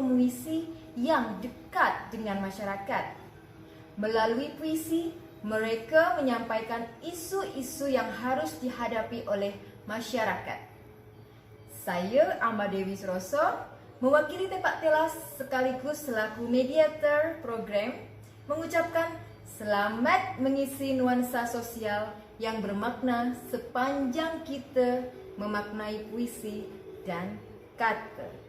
pemuisi yang dekat dengan masyarakat. Melalui puisi, mereka menyampaikan isu-isu yang harus dihadapi oleh masyarakat. Saya Ahmad Dewi Suroso, mewakili Tepak Telas sekaligus selaku mediator program, mengucapkan selamat mengisi nuansa sosial yang bermakna sepanjang kita memaknai puisi dan kata.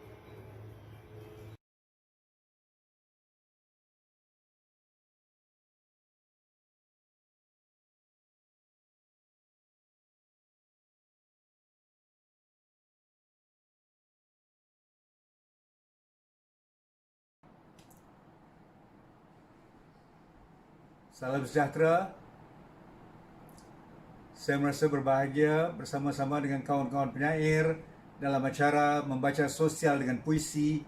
Salam sejahtera. Saya merasa berbahagia bersama-sama dengan kawan-kawan penyair dalam acara membaca sosial dengan puisi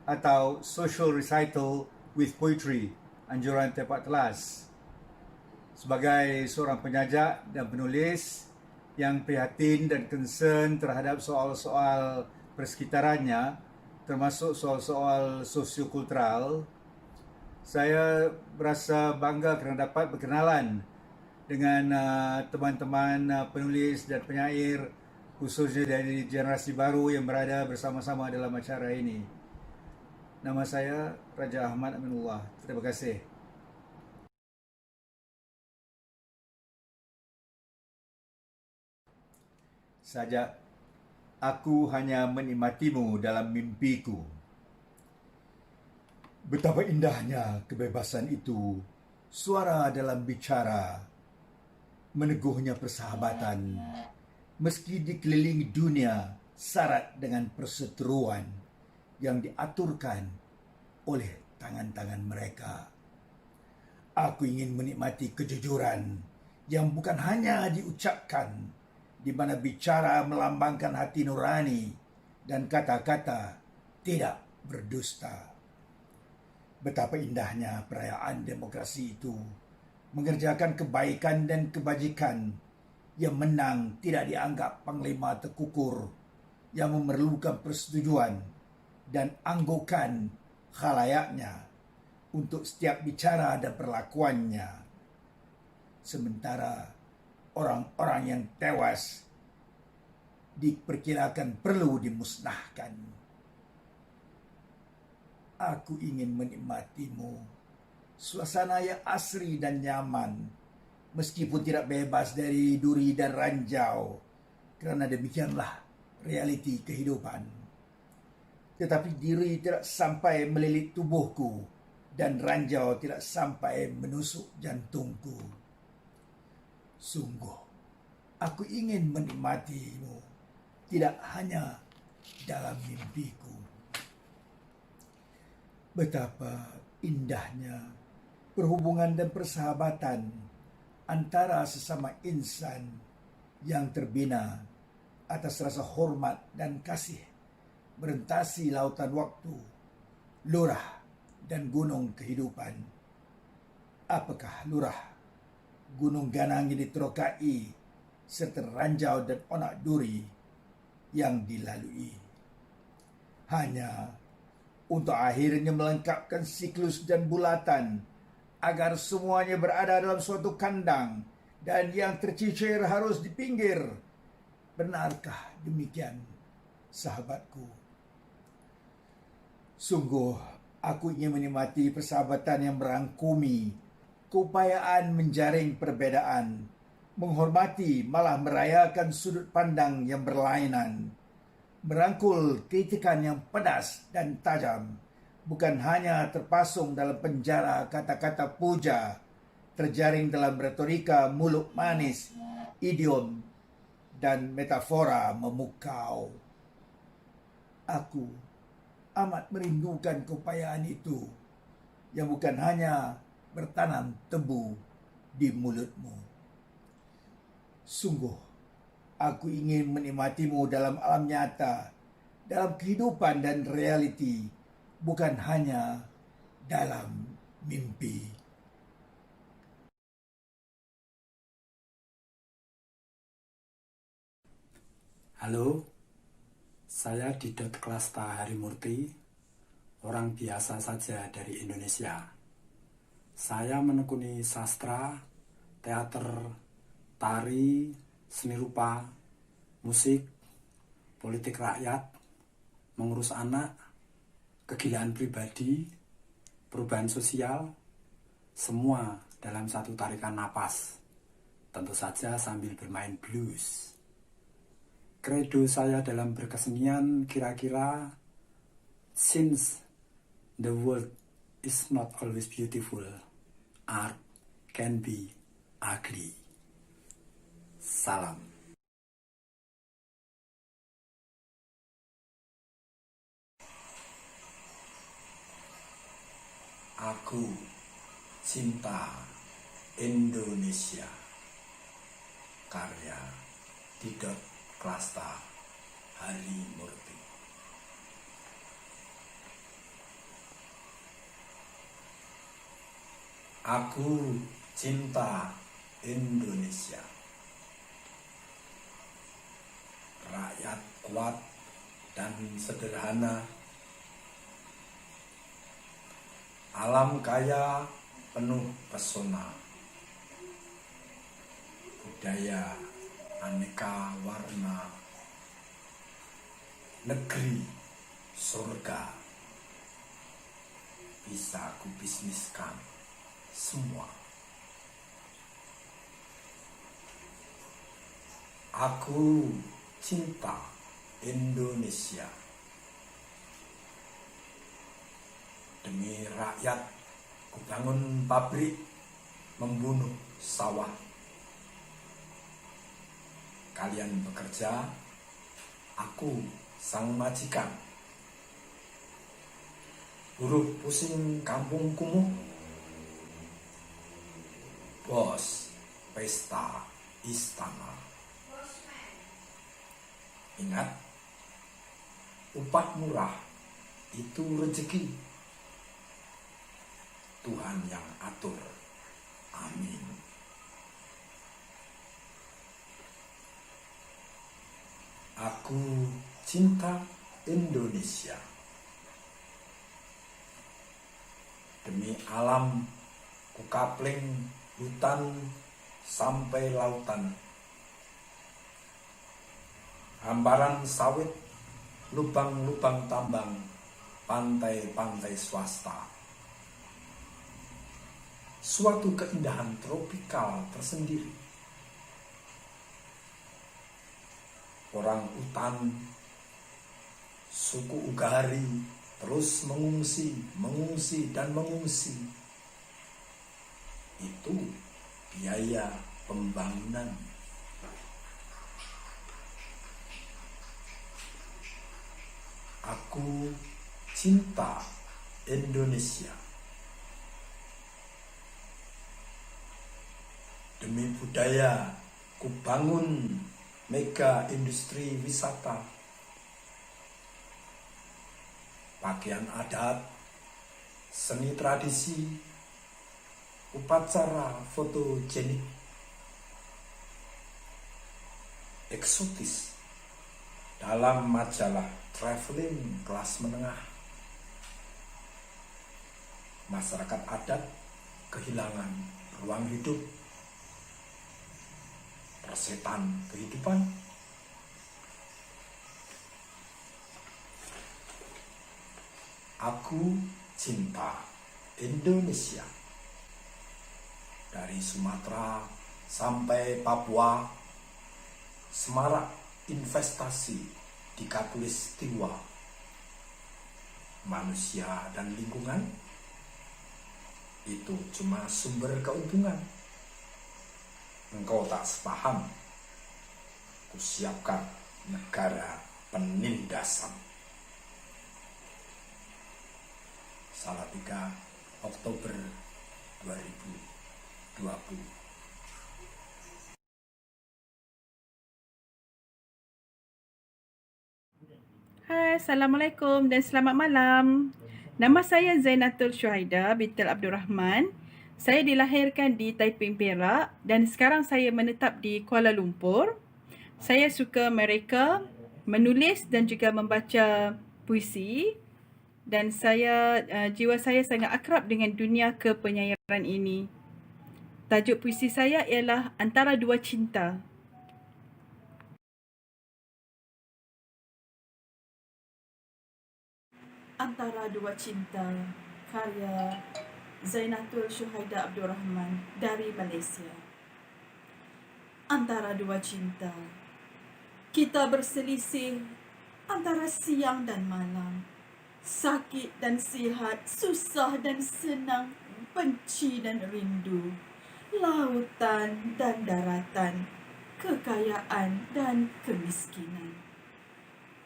atau social recital with poetry, anjuran Tepak Telas. Sebagai seorang penyajak dan penulis yang prihatin dan concern terhadap soal-soal persekitarannya, termasuk soal-soal sosiokultural, saya berasa bangga kerana dapat berkenalan dengan teman-teman penulis dan penyair, khususnya dari generasi baru yang berada bersama-sama dalam acara ini. Nama saya Raja Ahmad Aminullah. Terima kasih. Sajak, aku hanya menikmatimu dalam mimpiku. Betapa indahnya kebebasan itu, suara dalam bicara, meneguhnya persahabatan, meski dikelilingi dunia syarat dengan perseteruan yang diaturkan oleh tangan-tangan mereka. Aku ingin menikmati kejujuran yang bukan hanya diucapkan, di mana bicara melambangkan hati nurani dan kata-kata tidak berdusta. Betapa indahnya perayaan demokrasi itu, mengerjakan kebaikan dan kebajikan. Yang menang tidak dianggap panglima terkukur yang memerlukan persetujuan dan anggokan khalayaknya untuk setiap bicara dan perlakuannya. Sementara orang-orang yang tewas diperkirakan perlu dimusnahkan. Aku ingin menikmatimu, suasana yang asri dan nyaman, meskipun tidak bebas dari duri dan ranjau, kerana demikianlah realiti kehidupan. Tetapi duri tidak sampai melilit tubuhku, dan ranjau tidak sampai menusuk jantungku. Sungguh, aku ingin menikmatimu, tidak hanya dalam mimpiku. Betapa indahnya perhubungan dan persahabatan antara sesama insan yang terbina atas rasa hormat dan kasih, merentasi lautan waktu, lurah dan gunung kehidupan. Apakah lurah gunung ganang yang diterokai serta ranjau dan onak duri yang dilalui? Hanya untuk akhirnya melengkapkan siklus dan bulatan agar semuanya berada dalam suatu kandang dan yang tercicir harus di pinggir. Benarkah demikian, sahabatku? Sungguh, aku ingin menikmati persahabatan yang merangkumi keupayaan menjaring perbedaan, menghormati malah merayakan sudut pandang yang berlainan, merangkul kritikan yang pedas dan tajam, bukan hanya terpasung dalam penjara kata-kata puja, terjaring dalam retorika mulut manis, idiom dan metafora memukau. Aku amat merindukan keupayaan itu, yang bukan hanya bertanam tebu di mulutmu. Sungguh, aku ingin menikmatimu dalam alam nyata, dalam kehidupan dan realiti, bukan hanya dalam mimpi. Halo, saya Didot Klasta Harimurti, orang biasa saja dari Indonesia. Saya menekuni sastra, teater, tari, seni rupa, musik, politik rakyat, mengurus anak, kegilaan pribadi, perubahan sosial, semua dalam satu tarikan napas, tentu saja sambil bermain blues. Kredo saya dalam berkesenian kira-kira, since the world is not always beautiful, art can be ugly. Salam. Aku cinta Indonesia. Karya Didot Klasta Harimurti. Aku cinta Indonesia. Rakyat kuat dan sederhana. Alam kaya penuh pesona. Budaya aneka warna. Negeri surga. Bisa kubisniskan semua. Aku cinta Indonesia. Demi rakyat, kubangun pabrik, membunuh sawah. Kalian bekerja, aku sang majikan. Buruh pusing kampung kumuh. Bos, pesta, istana. Ingat, upah murah itu rezeki. Tuhan yang atur. Amin. Aku cinta Indonesia. Demi alam, kukapling hutan sampai lautan. Hamparan sawit, lubang-lubang tambang, pantai-pantai swasta. Suatu keindahan tropikal tersendiri. Orang utan, suku Ugari terus mengungsi dan mengungsi. Itu biaya pembangunan. Aku cinta Indonesia. Demi budaya, kubangun mega industri wisata. Pakaian adat, seni tradisi, upacara fotogenik, eksotis dalam majalah traveling kelas menengah. Masyarakat adat kehilangan ruang hidup, persetan kehidupan. Aku cinta Indonesia. Dari Sumatera sampai Papua, semarak investasi di Katulistiwa. Manusia dan lingkungan itu cuma sumber keuntungan. Engkau tak sepaham. Kusiapkan negara penindasan. Salatiga, Oktober 2020. Hai, Assalamualaikum dan selamat malam. Nama saya Zainatul Syuhaida binti Abdul Rahman. Saya dilahirkan di Taiping, Perak dan sekarang saya menetap di Kuala Lumpur. Saya suka mereka, menulis dan juga membaca puisi. dan jiwa saya sangat akrab dengan dunia kepenyairan ini. Tajuk puisi saya ialah Antara Dua Cinta. Antara Dua Cinta, karya Zainatul Syuhaida Abdul Rahman dari Malaysia. Antara dua cinta, kita berselisih antara siang dan malam, sakit dan sihat, susah dan senang, benci dan rindu, lautan dan daratan, kekayaan dan kemiskinan.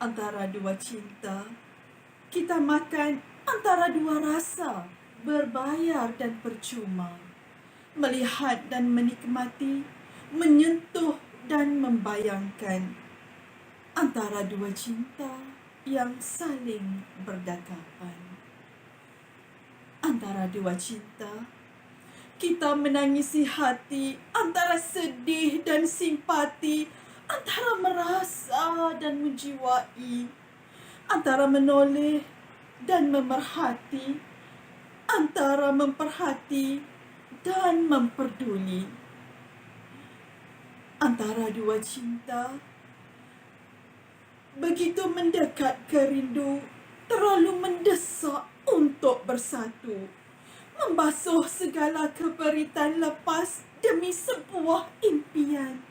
Antara dua cinta, kita makan antara dua rasa, berbayar dan percuma, melihat dan menikmati, menyentuh dan membayangkan, antara dua cinta yang saling berdekapan. Antara dua cinta, kita menangisi hati, antara sedih dan simpati, antara merasa dan menjiwai, antara menoleh dan memerhati, antara memperhati dan memperduli. Antara dua cinta, begitu mendekat ke rindu, terlalu mendesak untuk bersatu, membasuh segala keberitan lepas demi sebuah impian,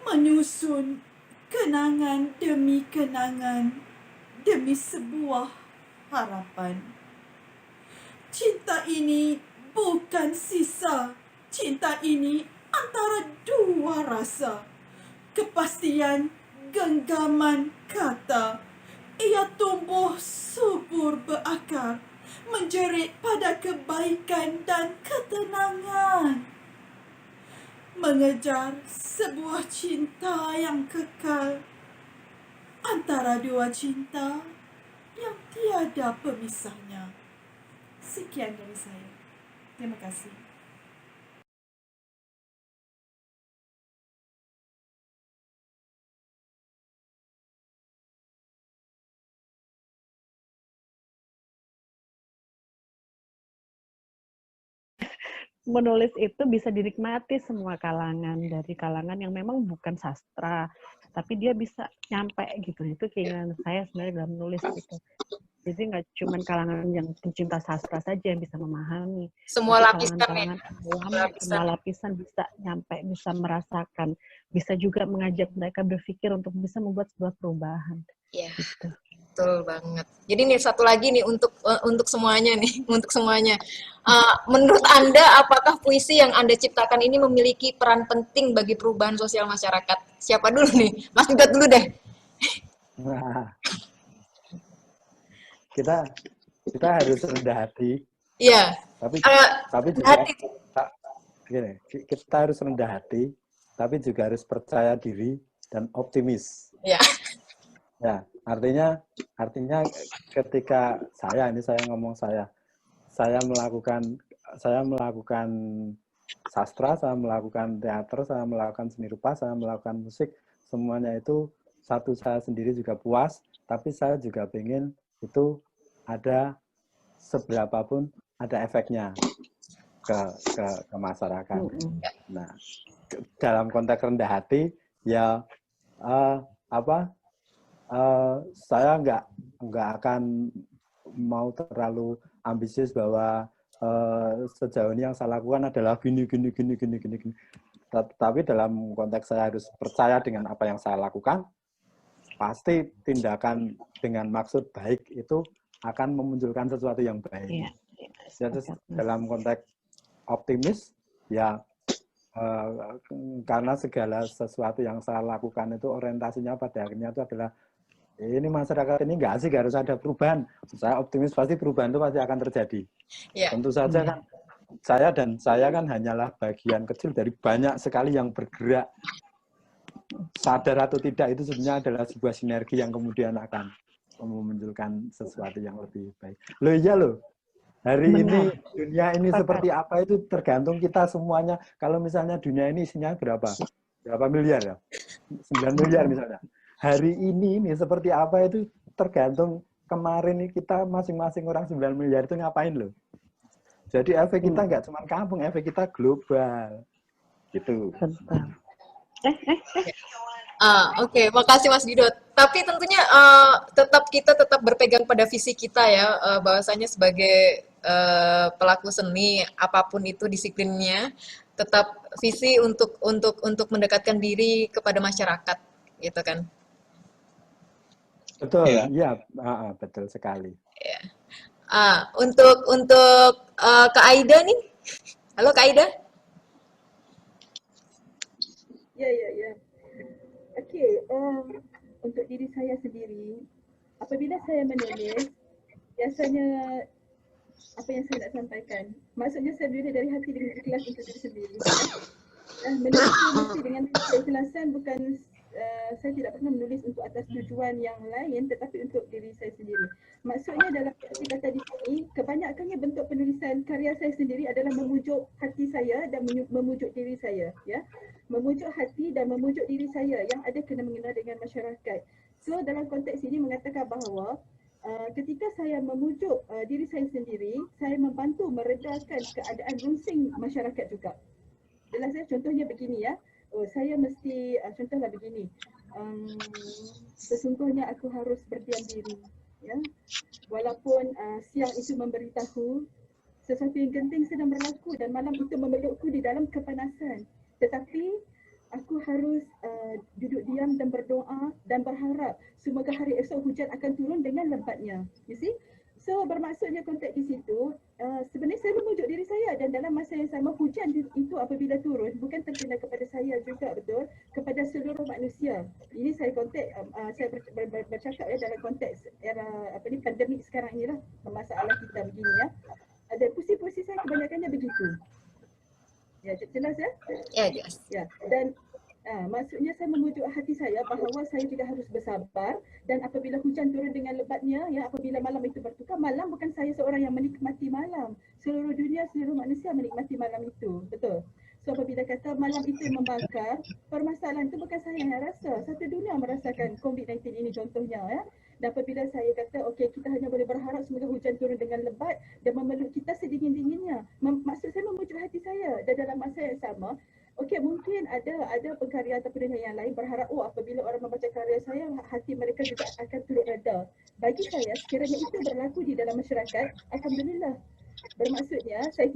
menyusun kenangan demi kenangan, demi sebuah harapan. Cinta ini bukan sisa, cinta ini antara dua rasa, kepastian genggaman kata. Ia tumbuh subur berakar, menjerit pada kebaikan dan ketenangan, mengejar sebuah cinta yang kekal, antara dua cinta yang tiada pemisahnya. Sekian dari saya. Terima kasih. Menulis itu bisa dinikmati semua kalangan, dari kalangan yang memang bukan sastra, tapi dia bisa nyampe gitu. Itu keinginan saya sebenarnya dalam menulis gitu. Jadi nggak cuma kalangan yang pencinta sastra saja yang bisa memahami, Semua tapi lapisan ya. kalangan-kalangan awam, semua lapisan bisa nyampe, bisa merasakan, bisa juga mengajak mereka berpikir untuk bisa membuat sebuah perubahan. Iya. Gitu. Betul banget. Jadi nih satu lagi nih untuk semuanya nih, untuk semuanya. Menurut Anda, apakah puisi yang Anda ciptakan ini memiliki peran penting bagi perubahan sosial masyarakat? Siapa dulu nih? Mas Dugat dulu deh. Nah, kita harus rendah hati, Iya. tapi juga Hati. gini, kita harus rendah hati, tapi juga harus percaya diri dan optimis. Iya. Ya, artinya ketika saya melakukan sastra, saya melakukan teater, saya melakukan seni rupa, saya melakukan musik, semuanya itu satu, saya sendiri juga puas, tapi saya juga ingin itu ada seberapapun ada efeknya ke masyarakat. Nah, dalam konteks rendah hati ya saya nggak akan mau terlalu ambisius bahwa sejauh ini yang saya lakukan adalah gini. Tapi dalam konteks saya harus percaya dengan apa yang saya lakukan, pasti tindakan dengan maksud baik itu akan memunculkan sesuatu yang baik. Iya. Jadi dalam konteks optimis, ya karena segala sesuatu yang saya lakukan itu orientasinya pada akhirnya itu adalah ini masyarakat ini nggak asik, harus ada perubahan. Saya optimis pasti perubahan itu pasti akan terjadi. Ya. Tentu saja kan saya kan hanyalah bagian kecil dari banyak sekali yang bergerak. Sadar atau tidak itu sebenarnya adalah sebuah sinergi yang kemudian akan memunculkan sesuatu yang lebih baik. Loh iya loh. Hari ini dunia ini seperti apa itu tergantung kita semuanya. Kalau misalnya dunia ini isinya berapa miliar ya? 9 miliar misalnya. Hari ini seperti apa itu tergantung kemarin ini kita masing-masing orang 9 miliar itu ngapain loh. Jadi efek kita nggak cuma kampung, efek kita global. Gitu. Oke, makasih Mas Didot. Tapi tentunya kita tetap berpegang pada visi kita ya, bahwasanya sebagai pelaku seni apapun itu disiplinnya, tetap visi untuk mendekatkan diri kepada masyarakat, gitu kan? Betul, iya, betul sekali. Ya. Untuk Kak Aida nih, halo Kak Aida. Ya. Okey, untuk diri saya sendiri, apabila saya menulis, biasanya apa yang saya nak sampaikan, maksudnya saya menulis dari hati dengan ikhlas untuk diri sendiri. Menulis mesti dengan keikhlasan, bukan saya tidak pernah menulis untuk atas tujuan yang lain, tetapi untuk diri saya sendiri. Maksudnya dalam kata di sini, kebanyakannya bentuk penulisan karya saya sendiri adalah memujuk hati saya dan memujuk diri saya, ya. Memujuk hati dan memujuk diri saya yang ada kena mengena dengan masyarakat. So dalam konteks ini mengatakan bahawa ketika saya memujuk diri saya sendiri, saya membantu meredakan keadaan runsing masyarakat juga. Jelas ya, contohnya begini ya. Saya mesti, contohlah begini, sesungguhnya aku harus berdiam diri, ya. Walaupun siang itu memberitahu sesuatu yang genting sedang berlaku dan malam itu memelukku di dalam kepanasan, tetapi aku harus duduk diam dan berdoa dan berharap semoga hari esok hujan akan turun dengan lebatnya. You see? So bermaksudnya konteks di situ, sebenarnya saya memujuk diri saya dan dalam masa yang sama hujan itu apabila turun bukan terkena kepada saya juga, betul, kepada seluruh manusia. Ini saya konteks, saya bercakap ya dalam konteks era pandemik sekarang inilah, masalah kita begini ya. Ada puisi-puisi saya kebanyakannya begitu. Ya, jelas ya? Ya, jelas. Ya, dan maksudnya saya memujuk hati saya bahawa saya juga harus bersabar dan apabila hujan turun dengan lebatnya, ya, apabila malam itu bertukar, malam bukan saya seorang yang menikmati malam. Seluruh dunia, seluruh manusia menikmati malam itu, betul. So apabila kata malam itu membakar, permasalahan itu bukan saya yang rasa. Satu dunia merasakan COVID-19 ini contohnya, ya. Dan apabila saya kata, okey, kita hanya boleh berharap semoga hujan turun dengan lebat dan memeluk kita sedingin-dinginnya. Maksud saya memujuk hati saya dan dalam masa yang sama, okey, mungkin ada pengkarya atau pendengar yang lain berharap, apabila orang membaca karya saya, hati mereka juga akan turut reda. Bagi saya, sekiranya itu berlaku di dalam masyarakat, alhamdulillah. Bermaksudnya, saya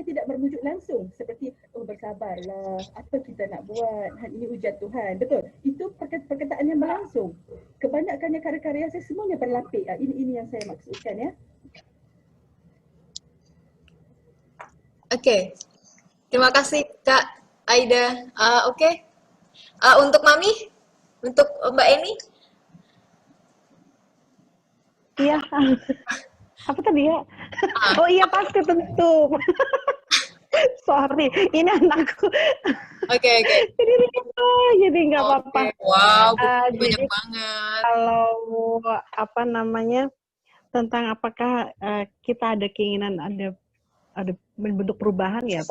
tidak bermujuk langsung seperti, bersabarlah, apa kita nak buat, ini ujian Tuhan. Betul. Itu perkataan yang berlangsung. Kebanyakannya karya-karya saya semuanya berlapik. Ini yang saya maksudkan, ya. Okey. Terima kasih Kak Aida. Oke. Untuk Mami, untuk Mbak Eni. Iya. Apa tadi ya? Oh iya, pasti tentu. Sorry, ini anakku. Oke. Jadi nggak apa-apa. Wow, banyak jadi, banget. Kalau tentang apakah kita ada keinginan ada bentuk perubahan, ya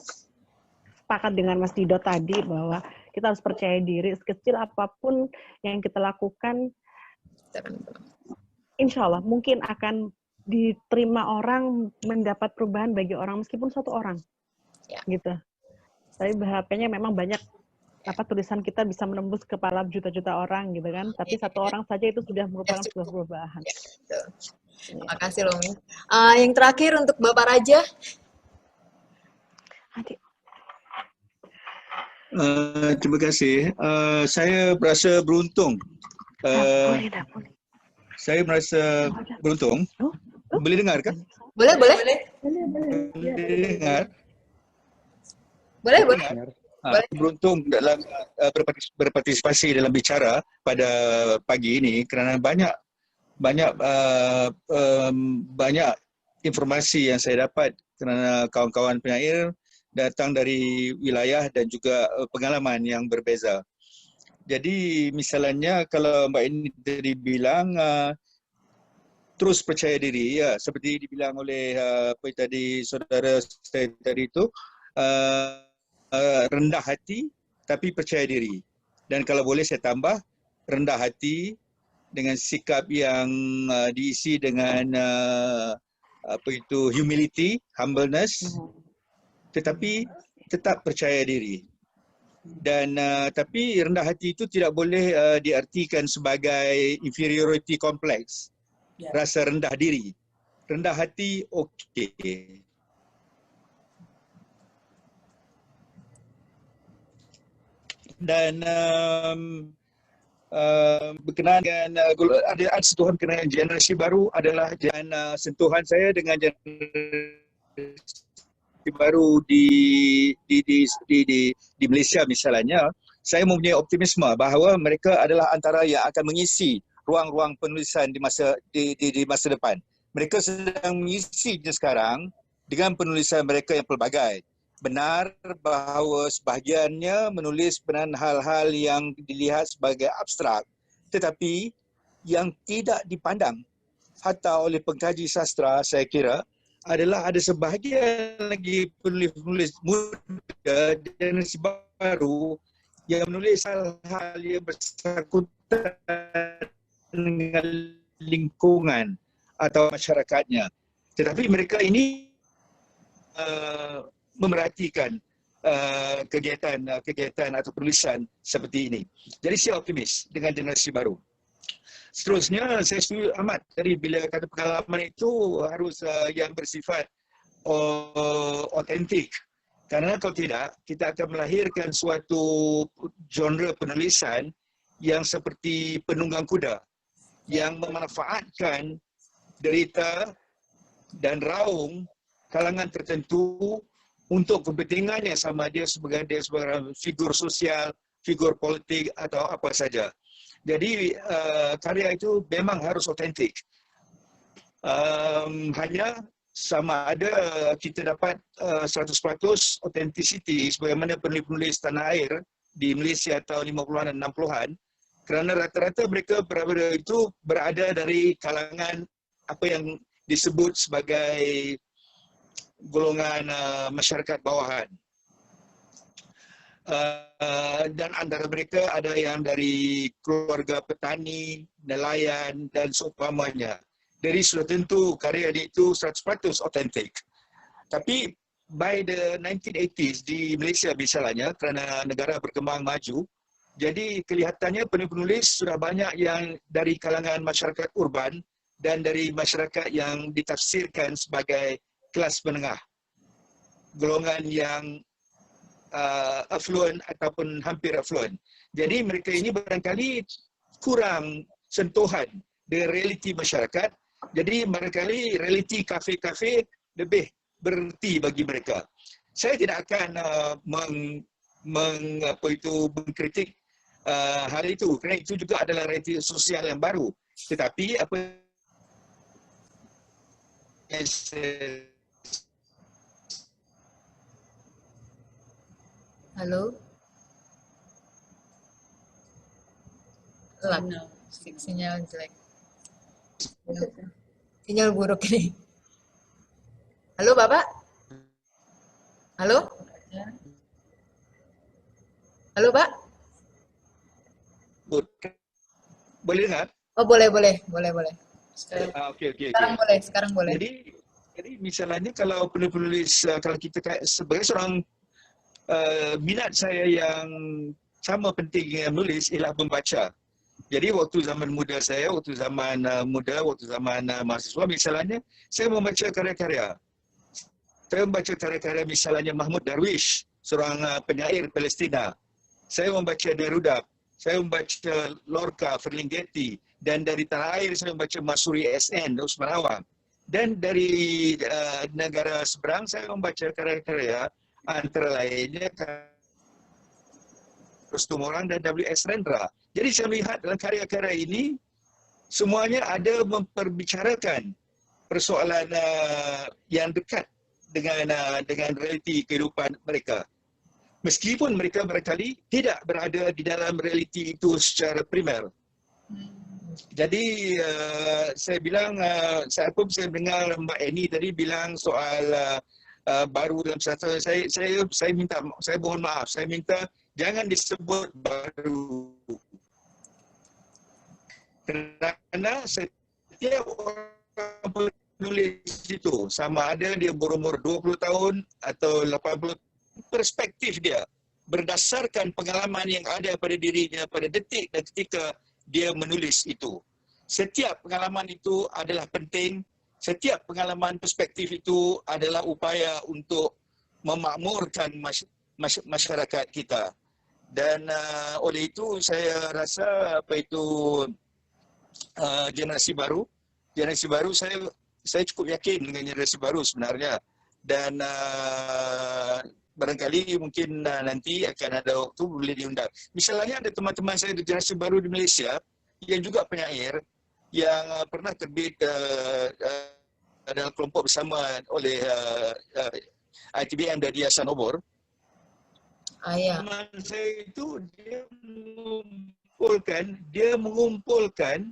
sepakat dengan Mas Didot tadi bahwa kita harus percaya diri, sekecil apapun yang kita lakukan, insya Allah mungkin akan diterima orang, mendapat perubahan bagi orang meskipun satu orang, ya. Gitu. Tapi berharapnya memang banyak tulisan kita bisa menembus kepala juta-juta orang gitu kan. Tapi satu orang saja itu sudah merupakan sebuah perubahan. Ya, terima kasih Romi. Yang terakhir untuk Bapak Raja. Terima kasih. Saya merasa beruntung. Saya merasa beruntung. Boleh dengar kan? Boleh. Boleh dengar? Boleh. Beruntung dalam berpartisipasi dalam bicara pada pagi ini kerana banyak informasi yang saya dapat kerana kawan-kawan penyair datang dari wilayah dan juga pengalaman yang berbeza. Jadi misalnya kalau Mbak ini tadi bilang terus percaya diri, ya, seperti dibilang oleh apa tadi saudara saya tadi itu, rendah hati tapi percaya diri. Dan kalau boleh saya tambah, rendah hati dengan sikap yang diisi dengan humility, humbleness, tetapi tetap percaya diri. Dan tapi rendah hati itu tidak boleh diartikan sebagai inferiority complex, rasa rendah diri. Rendah hati okey. Dan berkenaan dengan ada sentuhan berkenaan generasi baru adalah sentuhan saya dengan generasi baru di Malaysia misalnya. Saya mempunyai optimisme bahawa mereka adalah antara yang akan mengisi ruang-ruang penulisan di masa depan. Mereka sedang mengisinya sekarang dengan penulisan mereka yang pelbagai. Benar bahawa sebahagiannya menulis berkenaan hal-hal yang dilihat sebagai abstrak, tetapi yang tidak dipandang hatta oleh pengkaji sastra, saya kira, adalah ada sebahagian lagi penulis-penulis muda generasi baru yang menulis hal-hal yang bersangkutan dengan lingkungan atau masyarakatnya. Tetapi mereka ini memerhatikan kegiatan atau penulisan seperti ini. Jadi saya optimis dengan generasi baru. Seterusnya, saya setuju amat dari bila kata pengalaman itu harus yang bersifat otentik. Karena kalau tidak, kita akan melahirkan suatu genre penulisan yang seperti penunggang kuda yang memanfaatkan derita dan raung kalangan tertentu untuk kepentingannya, sama dia sebagai figur sosial, figur politik atau apa saja. Jadi karya itu memang harus otentik. Hanya sama ada kita dapat 100% authenticity sebagaimana penulis-penulis tanah air di Malaysia tahun 50-an dan 60-an, kerana rata-rata mereka berada dari kalangan apa yang disebut sebagai golongan masyarakat bawahan. Dan antara mereka ada yang dari keluarga petani, nelayan dan seumpamanya. Jadi sudah tentu karya dia itu 100% otentik. Tapi by the 1980s di Malaysia misalnya, kerana negara berkembang maju, jadi kelihatannya penulis sudah banyak yang dari kalangan masyarakat urban dan dari masyarakat yang ditafsirkan sebagai kelas menengah, golongan yang affluent ataupun hampir affluent. Jadi mereka ini barangkali kurang sentuhan dengan realiti masyarakat. Jadi barangkali realiti kafe-kafe lebih bererti bagi mereka. Saya tidak akan mengkritik hal itu, kerana itu juga adalah realiti sosial yang baru. Tetapi apa yang Halo? Sinyal jelek. Sinyal buruk ini. Halo Bapak? Halo? Halo Pak? boleh dengar? Oh boleh. Sekarang boleh. Jadi misalnya kalau penulis, kalau kita sebagai seorang minat saya yang sama penting menulis ialah membaca. Jadi waktu zaman mahasiswa misalnya, saya membaca karya-karya. Saya membaca karya-karya misalnya Mahmud Darwish, seorang penyair Palestina. Saya membaca Derudab, saya membaca Lorca, Ferlinghetti, dan dari tanah air saya membaca Masuri SN, Usman Awang. Dan dari negara seberang saya membaca karya-karya antara lainnya Rustum Orang dan W.S. Rendra. Jadi saya melihat dalam karya-karya ini semuanya ada memperbicarakan persoalan yang dekat dengan realiti kehidupan mereka. Meskipun mereka barangkali tidak berada di dalam realiti itu secara primer. Jadi saya bilang, saya dengar Mbak Eni tadi bilang soal baru dalam sastra. Saya minta, saya mohon maaf, saya minta jangan disebut baru. Kerana setiap orang penulis itu, sama ada dia berumur 20 tahun atau 80, perspektif dia berdasarkan pengalaman yang ada pada dirinya pada detik dan ketika dia menulis itu. Setiap pengalaman itu adalah penting, setiap pengalaman perspektif itu adalah upaya untuk memakmurkan masyarakat kita. Dan oleh itu saya rasa generasi baru saya cukup yakin dengan generasi baru sebenarnya. Dan barangkali mungkin nanti akan ada waktu boleh diundang. Misalnya ada teman-teman saya di generasi baru di Malaysia yang juga penyair yang pernah terbit dalam kelompok bersama oleh ITBM dan Yayasan Obor. Ya. Teman saya itu dia mengumpulkan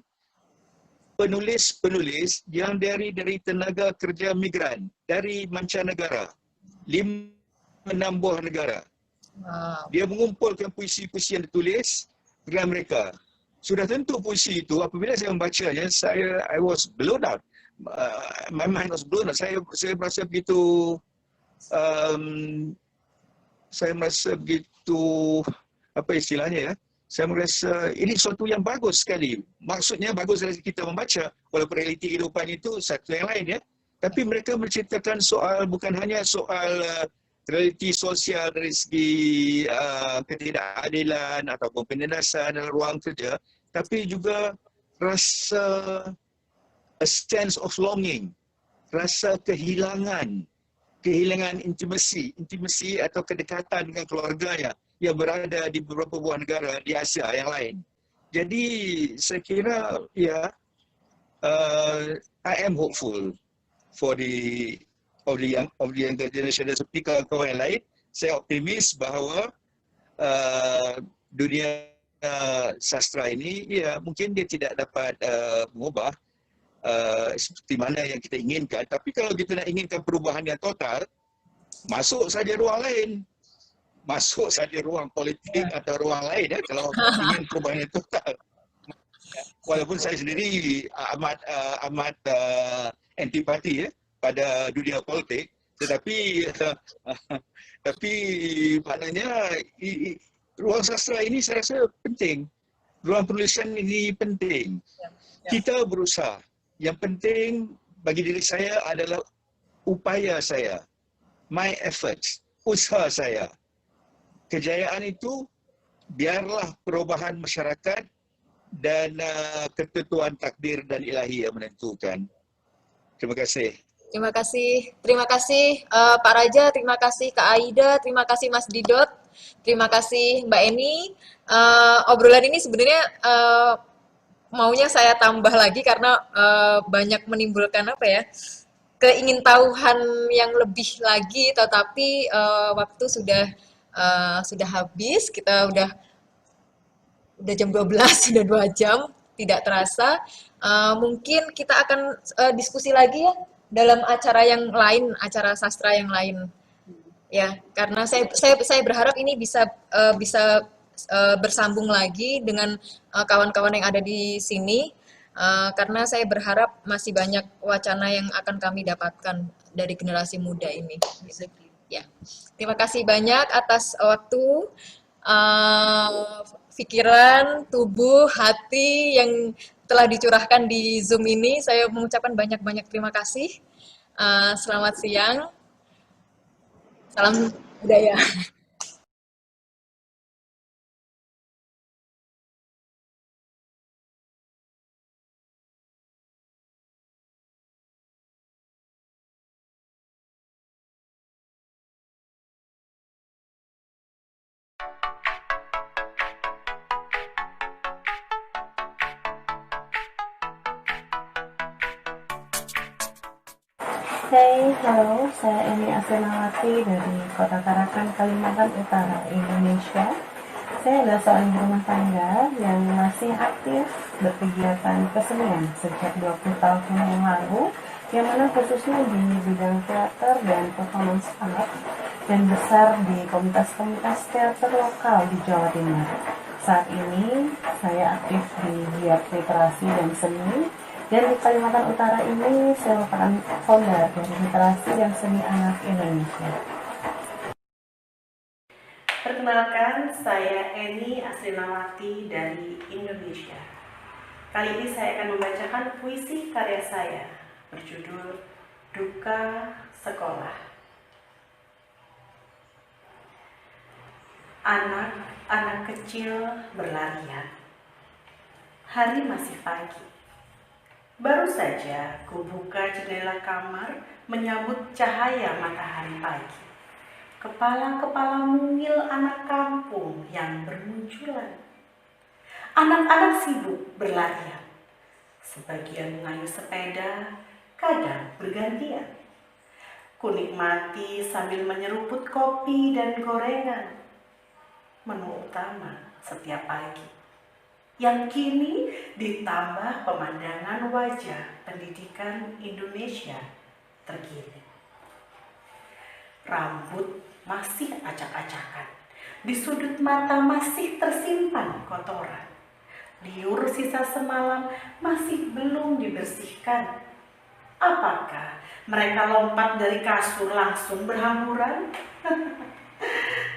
penulis-penulis yang dari tenaga kerja migran dari mancanegara. 5-6 buah negara. Wow. Dia mengumpulkan puisi-puisi yang ditulis dengan mereka. Sudah tentu puisi itu apabila saya membacanya, I was blown out. My mind was blown out. Saya merasa begitu apa istilahnya ya? Saya merasa ini sesuatu yang bagus sekali. Maksudnya bagus dari kita membaca, walaupun realiti kehidupan itu satu yang lain ya. Tapi mereka menceritakan bukan hanya soal realiti sosial dari segi ketidakadilan ataupun penindasan dalam ruang kerja, tapi juga rasa a sense of longing, rasa kehilangan intimasi atau kedekatan dengan keluarganya yang berada di beberapa buah negara di Asia yang lain. Jadi saya kira ya, I am hopeful for the younger generation. Seperti kawan-kawan yang lain, saya optimis bahawa dunia sastra ini ya mungkin dia tidak dapat mengubah seperti mana yang kita inginkan, tapi kalau kita nak inginkan perubahan yang total, masuk saja ruang lain, masuk saja ruang politik atau ruang lain ya, kalau ingin perubahan yang total. Walaupun saya sendiri amat antipati ya pada dunia politik, tetapi maknanya ruang sastra ini saya rasa penting, ruang penulisan ini penting. Kita berusaha. Yang penting bagi diri saya adalah upaya saya, my efforts, usaha saya. Kejayaan itu biarlah perubahan masyarakat dan ketentuan takdir dan ilahi yang menentukan. Terima kasih. Terima kasih Pak Raja, terima kasih Kak Aida, terima kasih Mas Didot, terima kasih Mbak Eni. Obrolan ini sebenarnya maunya saya tambah lagi karena banyak menimbulkan keingintahuan yang lebih lagi, tetapi waktu sudah habis, kita udah jam 12, sudah 2 jam, tidak terasa. Mungkin kita akan diskusi lagi ya dalam acara yang lain, acara sastra yang lain. Ya, karena saya berharap ini bisa bersambung lagi dengan kawan-kawan yang ada di sini, karena saya berharap masih banyak wacana yang akan kami dapatkan dari generasi muda ini. Ya, terima kasih banyak atas waktu, pikiran, tubuh, hati yang telah dicurahkan di Zoom ini. Saya mengucapkan banyak-banyak terima kasih. Selamat siang. Salam budaya. Hey, halo, saya Eni Asenawati dari Kota Tarakan, Kalimantan Utara, Indonesia. Saya adalah seorang ibu rumah tangga yang masih aktif berkegiatan kesenian sejak 20 tahun yang lalu, yang mana khususnya di bidang teater dan performance art, dan besar di komunitas-komunitas teater lokal di Jawa Timur. Saat ini saya aktif di giat literasi dan seni, dan di Kalimantan Utara ini saya merupakan founder dari Literasi dan Seni Anak Indonesia. Perkenalkan, saya Eni Asrinawati dari Indonesia. Kali ini saya akan membacakan puisi karya saya berjudul Duka Sekolah. Anak-anak kecil berlarian. Hari masih pagi. Baru saja kubuka jendela kamar menyambut cahaya matahari pagi. Kepala-kepala mungil anak kampung yang bermunculan. Anak-anak sibuk berlarian. Sebagian mengayuh sepeda, kadang bergantian. Kunikmati sambil menyeruput kopi dan gorengan. Menu utama setiap pagi, yang kini ditambah pemandangan wajah pendidikan Indonesia terkini. Rambut masih acak-acakan, di sudut mata masih tersimpan kotoran. Liur sisa semalam masih belum dibersihkan. Apakah mereka lompat dari kasur langsung berhamburan?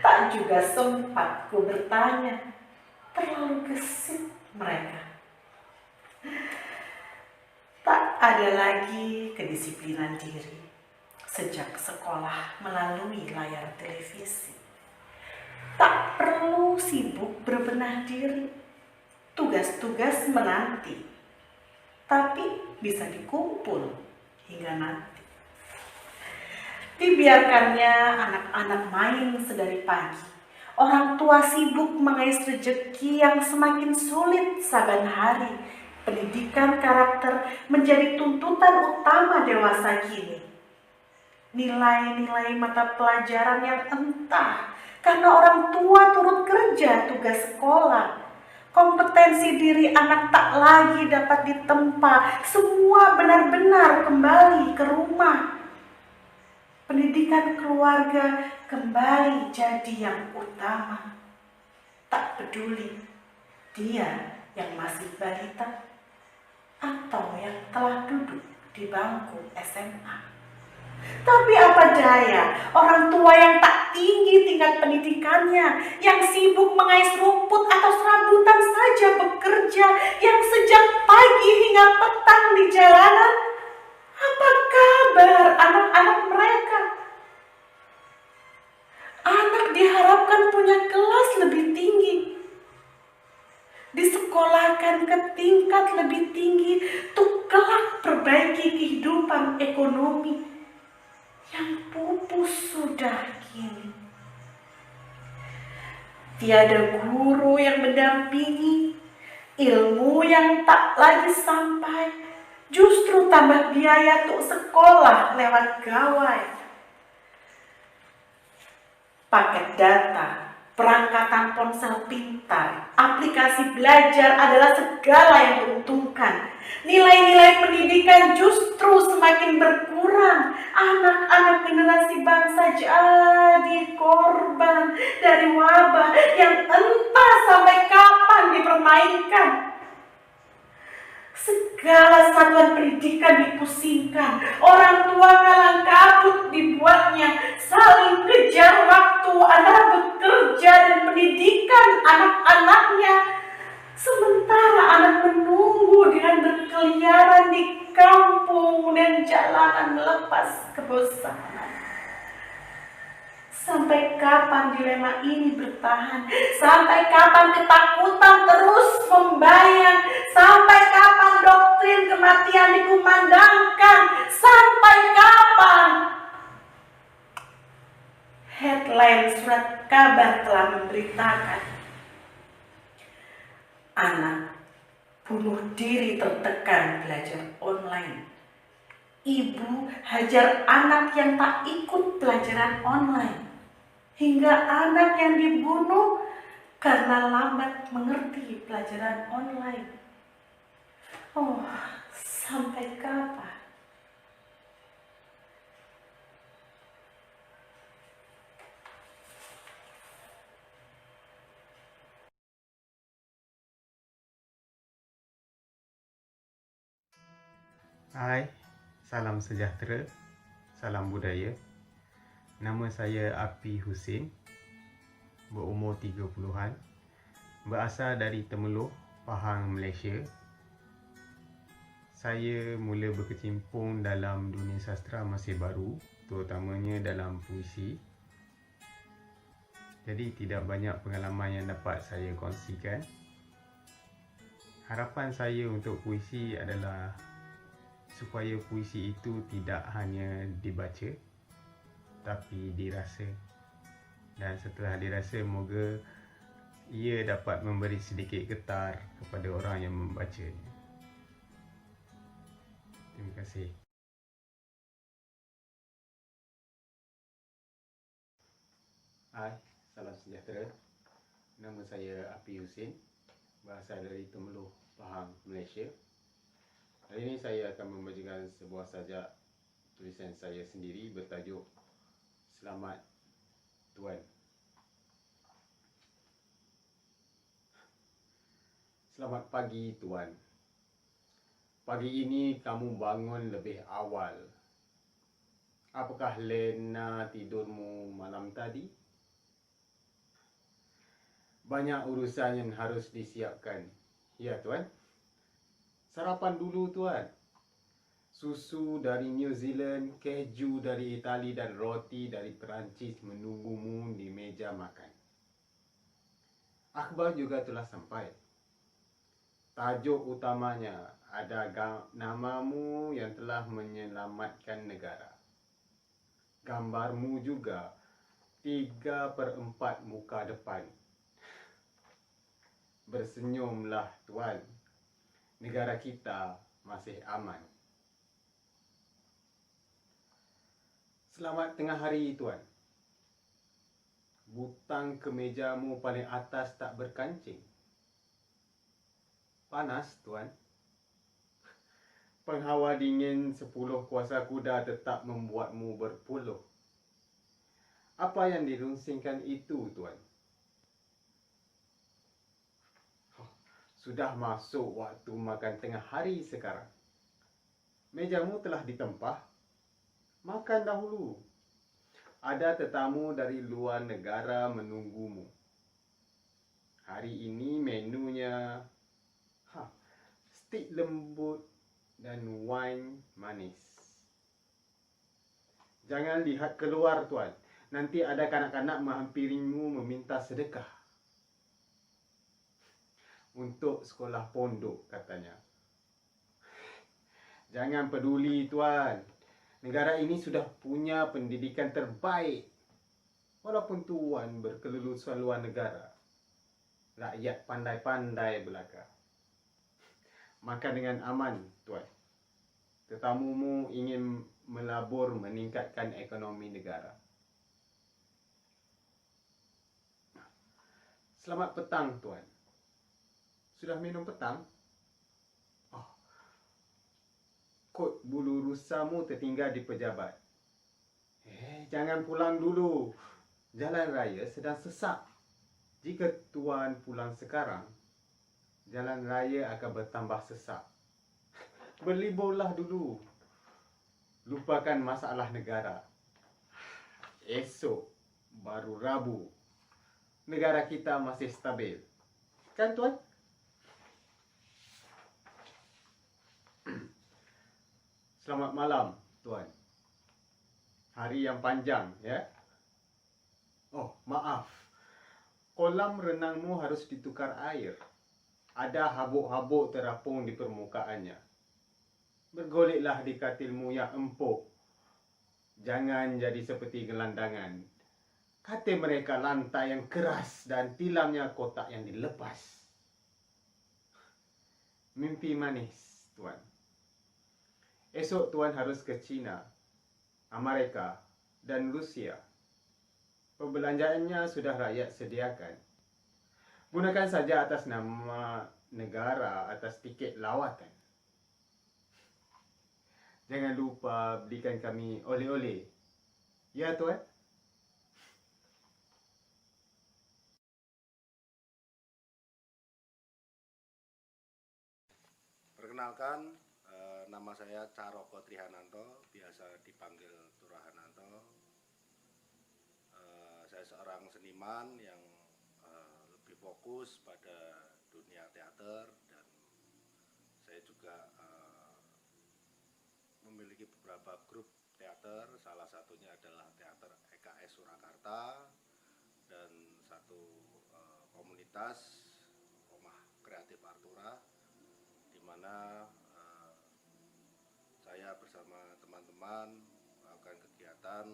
Tak juga sempat ku bertanya, terlalu gesit mereka. Tak ada lagi kedisiplinan diri sejak sekolah melalui layar televisi. Tak perlu sibuk berbenah diri, tugas-tugas menanti, tapi bisa dikumpul hingga nanti. Dibiarkannya anak-anak main sedari pagi. Orang tua sibuk mengais rejeki yang semakin sulit saban hari. Pendidikan karakter menjadi tuntutan utama dewasa kini. Nilai-nilai mata pelajaran yang entah karena orang tua turut kerja tugas sekolah. Kompetensi diri anak tak lagi dapat ditempa. Semua benar-benar kembali ke rumah. Pendidikan keluarga kembali jadi yang utama. Tak peduli dia yang masih balita atau yang telah duduk di bangku SMA. Tapi apa daya orang tua yang tak tinggi tingkat pendidikannya, yang sibuk mengais rumput atau serabutan saja bekerja, yang sejak pagi hingga petang di jalanan. Apa kabar anak-anak mereka? Anak diharapkan punya kelas lebih tinggi, disekolahkan ke tingkat lebih tinggi untuk kelak perbaiki kehidupan ekonomi yang pupus sudah kini. Tiada guru yang mendampingi, ilmu yang tak lagi sampai. Justru tambah biaya untuk sekolah lewat gawai. Paket data, perangkatan ponsel pintar, aplikasi belajar adalah segala yang diuntungkan. Nilai-nilai pendidikan justru semakin berkurang. Anak-anak generasi bangsa jadi korban dari wabah yang entah sampai kapan dipermainkan. Segala satuan pendidikan dipusingkan, orang tua kalang kabut dibuatnya, saling kejar waktu antara bekerja dan pendidikan anak-anaknya. Sementara anak menunggu dengan berkeliaran di kampung dan jalanan melepas kebosanan. Sampai kapan dilema ini bertahan? Sampai kapan ketakutan terus membayang? Sampai kapan doktrin kematian dikumandangkan? Sampai kapan? Headline surat kabar telah memberitakan, anak bunuh diri tertekan belajar online. Ibu hajar anak yang tak ikut pelajaran online. Hingga anak yang dibunuh karena lambat mengerti pelajaran online. Oh, sampai kapan? Hai, salam sejahtera, salam budaya. Nama saya Api Husin, berumur 30-an, berasal dari Temeloh, Pahang, Malaysia. Saya mula berkecimpung dalam dunia sastra masih baru, terutamanya dalam puisi. Jadi tidak banyak pengalaman yang dapat saya kongsikan. Harapan saya untuk puisi adalah supaya puisi itu tidak hanya dibaca tapi dirasa, dan setelah dirasa moga ia dapat memberi sedikit getar kepada orang yang membacanya. Terima kasih. Hai, salam sejahtera. Nama saya Api Husin, berasal dari Temeloh, Pahang, Malaysia. Hari ini saya akan membacakan sebuah sajak tulisan saya sendiri bertajuk Selamat Tuan. Selamat pagi Tuan. Pagi ini kamu bangun lebih awal. Apakah lena tidurmu malam tadi? Banyak urusan yang harus disiapkan. Ya Tuan. Sarapan dulu Tuan. Susu dari New Zealand, keju dari Itali dan roti dari Perancis menunggumu di meja makan. Akhbar juga telah sampai. Tajuk utamanya ada namamu yang telah menyelamatkan negara. Gambarmu juga 3/4 muka depan. Bersenyumlah Tuan. Negara kita masih aman. Selamat tengah hari Tuan. Butang kemejamu paling atas tak berkancing. Panas Tuan. Penghawa dingin 10 kuasa kuda tetap membuatmu berpuluh. Apa yang dirunsingkan itu Tuan? Sudah masuk waktu makan tengah hari sekarang. Mejamu telah ditempah. Makan dahulu. Ada tetamu dari luar negara menunggumu. Hari ini menunya stik lembut dan wine manis. Jangan lihat keluar Tuan. Nanti ada kanak-kanak menghampirimu meminta sedekah. Untuk sekolah pondok katanya. Jangan peduli Tuan. Negara ini sudah punya pendidikan terbaik. Walaupun Tuan berkelulusan luar negara. Rakyat pandai-pandai belaka. Makan dengan aman Tuan. Tetamumu ingin melabur meningkatkan ekonomi negara. Selamat petang Tuan. Sudah minum petang? Kod bulu rusamu tertinggal di pejabat. Jangan pulang dulu. Jalan raya sedang sesak. Jika Tuan pulang sekarang, jalan raya akan bertambah sesak. Berliburlah dulu. Lupakan masalah negara. Esok baru Rabu. Negara kita masih stabil. Kan Tuan? Selamat malam, Tuan. Hari yang panjang, ya. Oh, maaf. Kolam renangmu harus ditukar air. Ada habuk-habuk terapung di permukaannya. Bergoleklah di katilmu yang empuk. Jangan jadi seperti gelandangan. Katil mereka lantai yang keras dan tilamnya kotak yang dilepas. Mimpi manis, Tuan. Esok Tuan harus ke China, Amerika, dan Rusia. Perbelanjaannya sudah rakyat sediakan. Gunakan saja atas nama negara atas tiket lawatan. Jangan lupa belikan kami oleh-oleh. Ya Tuan? Perkenalkan, Nama saya Caroko Trihananto, biasa dipanggil Turahananto. Saya seorang seniman yang lebih fokus pada dunia teater, dan saya juga memiliki beberapa grup teater. Salah satunya adalah Teater EKS Surakarta dan satu komunitas Rumah Kreatif Artura, di mana saya bersama teman-teman melakukan kegiatan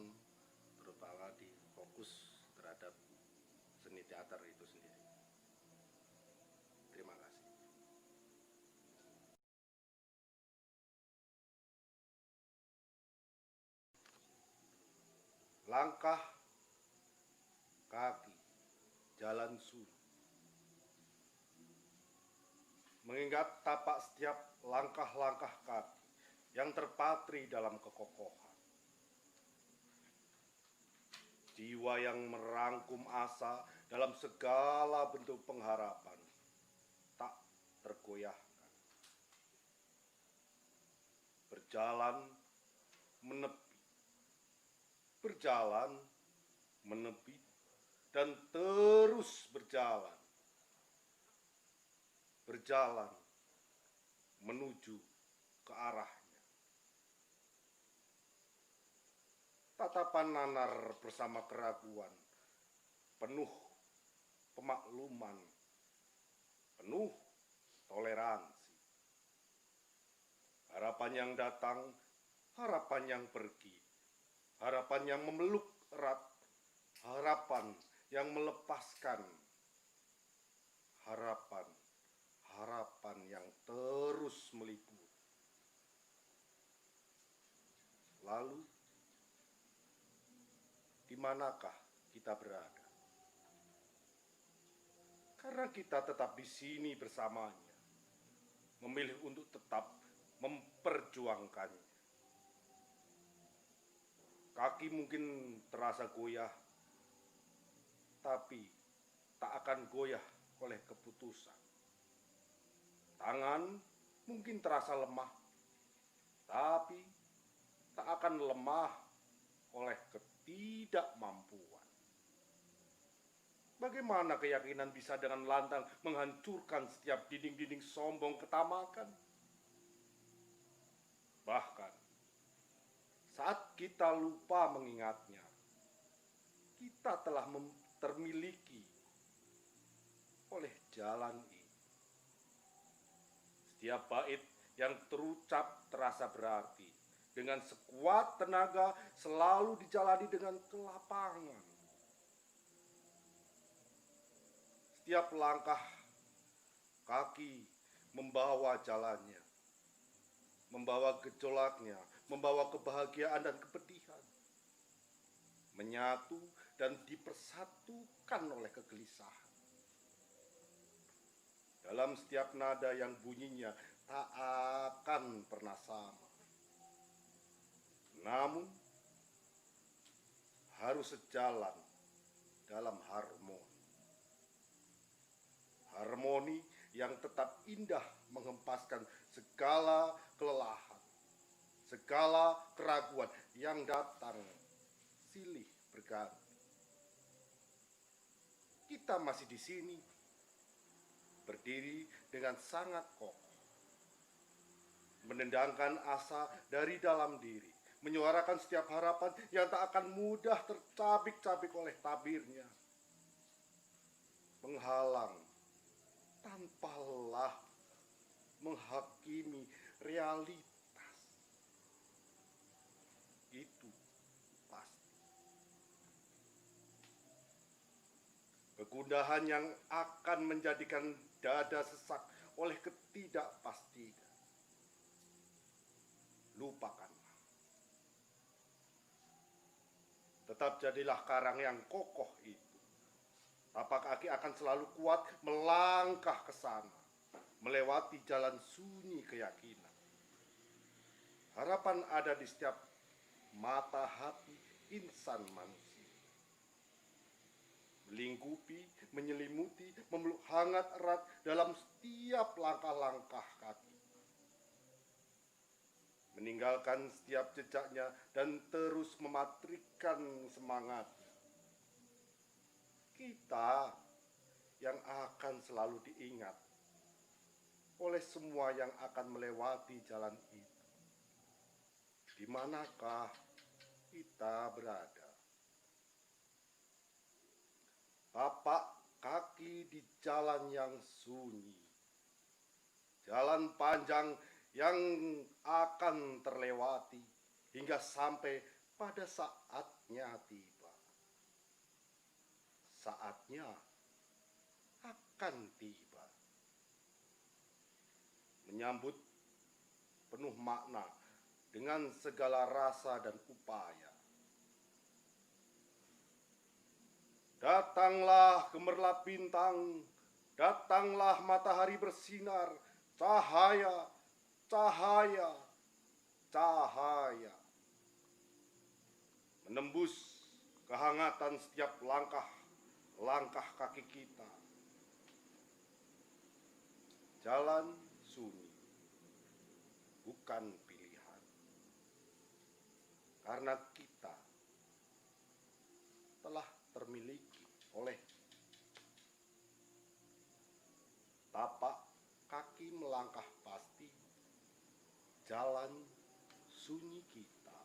terutama di fokus terhadap seni teater itu sendiri. Terima kasih. Langkah kaki, jalan sunyi. Mengingat tapak setiap langkah-langkah kaki yang terpatri dalam kekokohan. Jiwa yang merangkum asa dalam segala bentuk pengharapan, tak tergoyahkan. Berjalan menepi, berjalan menepi, dan terus berjalan. Berjalan menuju ke arahnya. Tatapan nanar bersama keraguan, penuh pemakluman, penuh toleransi. Harapan yang datang, harapan yang pergi, harapan yang memeluk erat, harapan yang melepaskan, harapan yang terus meliput. Lalu, di manakah kita berada? Karena kita tetap di sini bersamanya, memilih untuk tetap memperjuangkannya. Kaki mungkin terasa goyah, tapi tak akan goyah oleh keputusan. Tangan mungkin terasa lemah, tapi tak akan lemah oleh ketidakmampuan. Bagaimana keyakinan bisa dengan lantang menghancurkan setiap dinding-dinding sombong ketamakan? Bahkan, saat kita lupa mengingatnya, kita telah termiliki oleh jalan ini. Setiap bait yang terucap terasa berarti, dengan sekuat tenaga selalu dijalani dengan kelapangan. Setiap langkah kaki membawa jalannya, membawa gejolaknya, membawa kebahagiaan dan kepedihan, menyatu dan dipersatukan oleh kegelisahan. Dalam setiap nada yang bunyinya tak akan pernah sama, namun harus sejalan dalam harmoni. Harmoni yang tetap indah menghempaskan segala kelelahan, segala keraguan yang datang silih berganti. Kita masih di sini, berdiri dengan sangat kokoh, menendangkan asa dari dalam diri, menyuarakan setiap harapan yang tak akan mudah tercabik-cabik oleh tabirnya. Menghalang tanpa lelah, menghakimi realitas. Itu pasti. Kegundahan yang akan menjadikan dada sesak oleh ketidakpastian. Lupakanlah. Tetap jadilah karang yang kokoh itu. Tapak kaki akan selalu kuat melangkah ke sana, melewati jalan sunyi keyakinan. Harapan ada di setiap mata hati insan manusia. Melingkupi, menyelimuti, memeluk hangat erat dalam setiap langkah-langkah kaki. meninggalkan setiap jejaknya dan terus mematrikan semangat. Kita yang akan selalu diingat oleh semua yang akan melewati jalan itu. Di manakah kita berada? Tapak kaki di jalan yang sunyi, jalan panjang yang akan terlewati hingga sampai pada saatnya tiba. Saatnya akan tiba. Menyambut penuh makna dengan segala rasa dan upaya. Datanglah gemerlap bintang, datanglah matahari bersinar, cahaya, cahaya, cahaya. Menembus kehangatan setiap langkah kaki kita. Jalan sunyi, bukan pilihan. Karena kita telah termiliki oleh tapak kaki melangkah pasti jalan sunyi kita.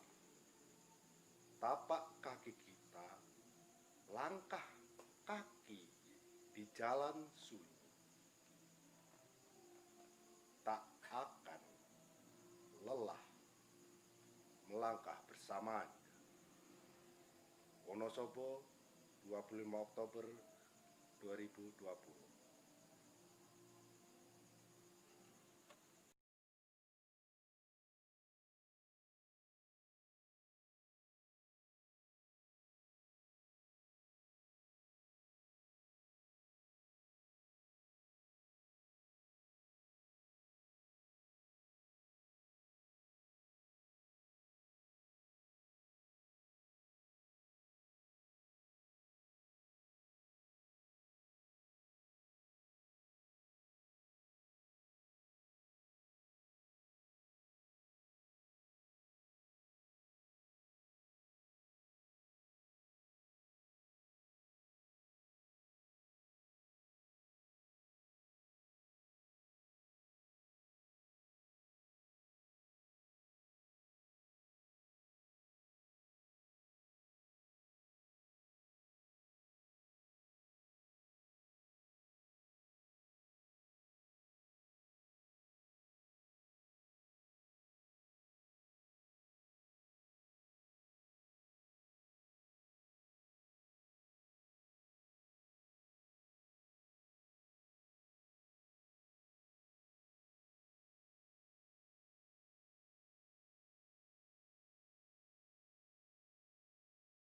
Tapak kaki kita langkah kaki di jalan sunyi. Tak akan lelah melangkah bersamanya. Wonosobo, 25 Oktober 2020.